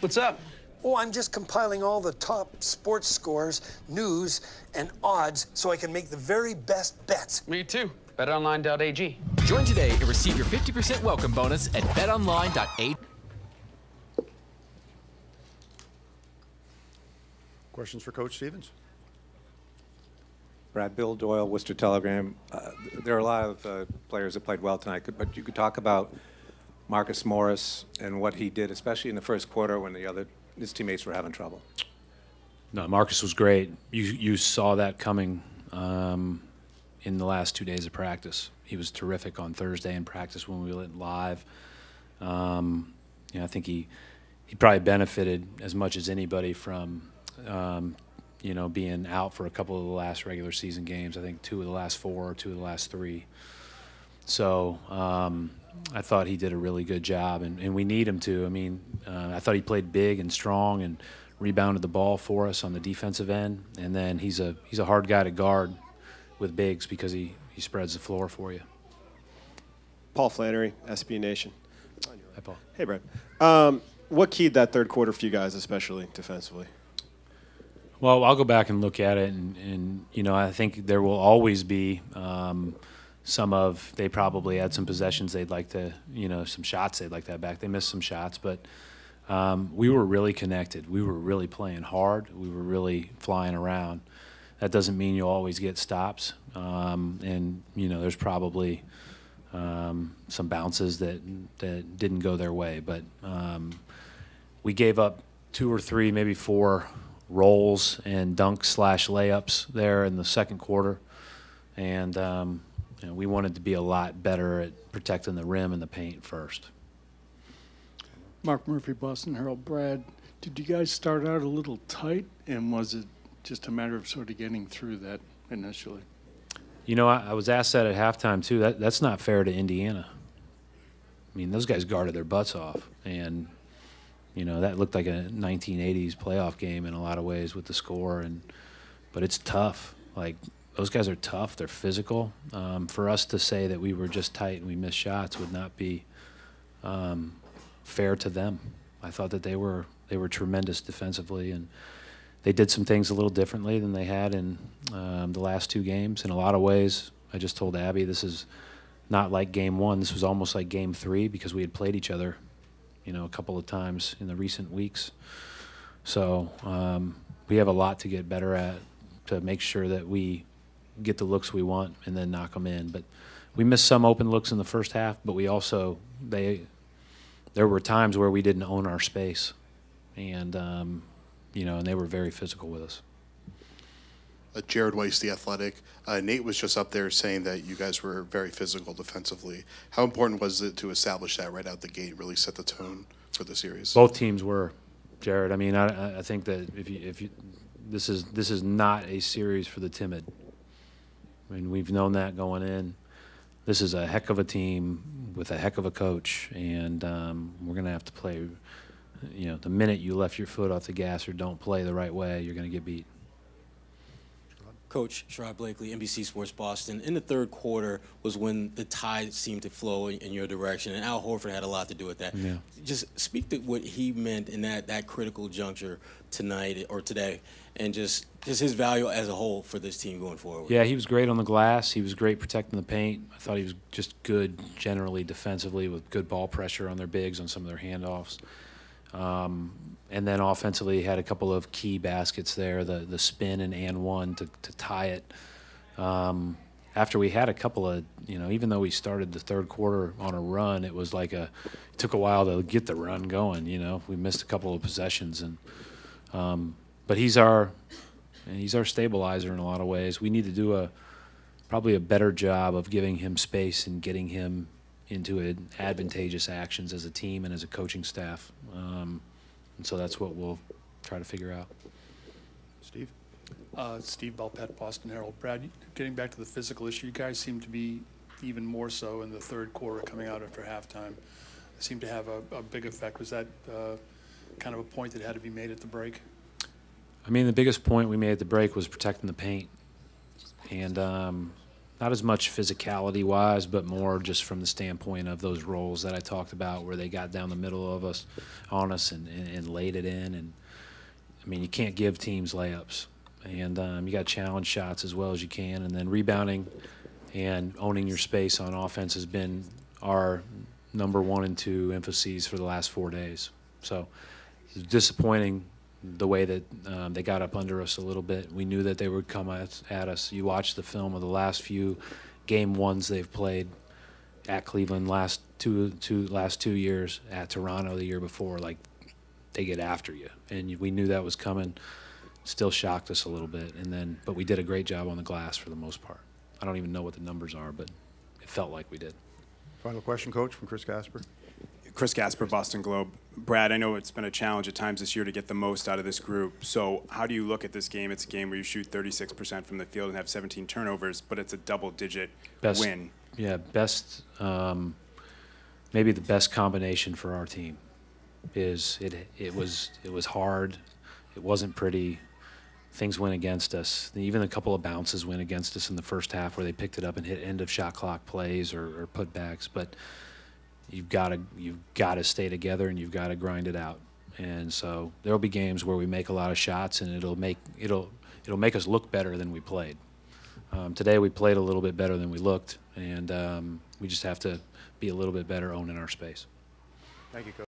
What's up? Oh, I'm just compiling all the top sports scores, news, and odds so I can make the very best bets. Me too. BetOnline.ag. Join today and receive your 50% welcome bonus at betonline.ag. Questions for Coach Stevens? Brad, Bill Doyle, Worcester Telegram. There are a lot of players that played well tonight, but you could talk about Marcus Morris and what he did, especially in the first quarter when his teammates were having trouble. No, Marcus was great. You saw that coming in the last 2 days of practice. He was terrific on Thursday in practice when we went live. I think he probably benefited as much as anybody from being out for a couple of the last regular season games. I think 2 of the last 4, 2 of the last 3. So I thought he did a really good job, and we need him to. I mean, I thought he played big and strong and rebounded the ball for us on the defensive end. And then he's a hard guy to guard with bigs because he spreads the floor for you. Paul Flannery, SB Nation. Hi, Paul. Hey, Brad. What keyed that third quarter for you guys, especially defensively? Well, I'll go back and look at it, and I think there will always be they probably had some possessions they'd like to, some shots they'd like to have back. They missed some shots, but we were really connected. We were really playing hard. We were really flying around. That doesn't mean you'll always get stops, and there's probably some bounces that didn't go their way, but we gave up 2 or 3, maybe 4 rolls and dunk/layups there in the second quarter, and we wanted to be a lot better at protecting the rim and the paint first. Mark Murphy, Boston Herald. Brad, did you guys start out a little tight, and was it just a matter of sort of getting through that initially? I was asked that at halftime too. That's not fair to Indiana. I mean, those guys guarded their butts off, and that looked like a 1980s playoff game in a lot of ways with the score, but it's tough. Like, those guys are tough. They're physical. For us to say that we were just tight and we missed shots would not be fair to them. I thought that they were tremendous defensively, and they did some things a little differently than they had in the last 2 games. In a lot of ways, I just told Abby, this is not like game 1. This was almost like game 3 because we had played each other a couple of times in the recent weeks. So we have a lot to get better at to make sure that we get the looks we want and then knock them in. But we missed some open looks in the first half, but we also, there were times where we didn't own our space. And, and they were very physical with us. Jared Weiss, The Athletic. Nate was just up there saying that you guys were very physical defensively. How important was it to establish that right out the gate, really set the tone for the series? Both teams were, Jared. I mean, I think that if you this is not a series for the timid. I mean, we've known that going in. This is a heck of a team with a heck of a coach, and we're going to have to play. The minute you left your foot off the gas or don't play the right way, you're going to get beat. Coach Sherrod Blakely, NBC Sports Boston. In the third quarter was when the tide seemed to flow in your direction, and Al Horford had a lot to do with that. Yeah. Just speak to what he meant in that critical juncture tonight or today, and just his value as a whole for this team going forward. Yeah, he was great on the glass. He was great protecting the paint. I thought he was just good generally defensively with good ball pressure on their bigs on some of their handoffs. And then offensively, he had a couple of key baskets there, the spin and one to tie it. After we had a couple of, even though we started the third quarter on a run, it was like it took a while to get the run going. We missed a couple of possessions, but he's our stabilizer in a lot of ways. We need to do probably a better job of giving him space and getting him into advantageous actions as a team and as a coaching staff. And so that's what we'll try to figure out. Steve? Steve Belpet, Boston Herald. Brad, getting back to the physical issue, you guys seem to be even more so in the third quarter coming out after halftime. It seemed to have a big effect. Was that kind of a point that had to be made at the break? I mean, the biggest point we made at the break was protecting the paint. And not as much physicality-wise, but more just from the standpoint of those rolls that I talked about, where they got down the middle of us, on us, and laid it in. And I mean, you can't give teams layups, and you got to challenge shots as well as you can, and then rebounding and owning your space on offense has been our number 1 and 2 emphases for the last 4 days. So it's disappointing the way that they got up under us a little bit. We knew that they would come at us. You watch the film of the last few game ones they've played at Cleveland last two years, at Toronto the year before. Like, they get after you, and we knew that was coming. Still shocked us a little bit, but we did a great job on the glass for the most part. I don't even know what the numbers are, but it felt like we did. Final question, Coach, from Chris Gasper. Chris Gasper, Boston Globe. Brad, I know it's been a challenge at times this year to get the most out of this group. So how do you look at this game? It's a game where you shoot 36% from the field and have 17 turnovers, but it's a double-digit win. Yeah, maybe the best combination for our team is it was hard. It wasn't pretty. Things went against us. Even a couple of bounces went against us in the first half where they picked it up and hit end of shot clock plays or putbacks. But you've got to stay together, and you've got to grind it out. And so there'll be games where we make a lot of shots, and it'll make us look better than we played. Today we played a little bit better than we looked, and we just have to be a little bit better owning our space. Thank you, Coach.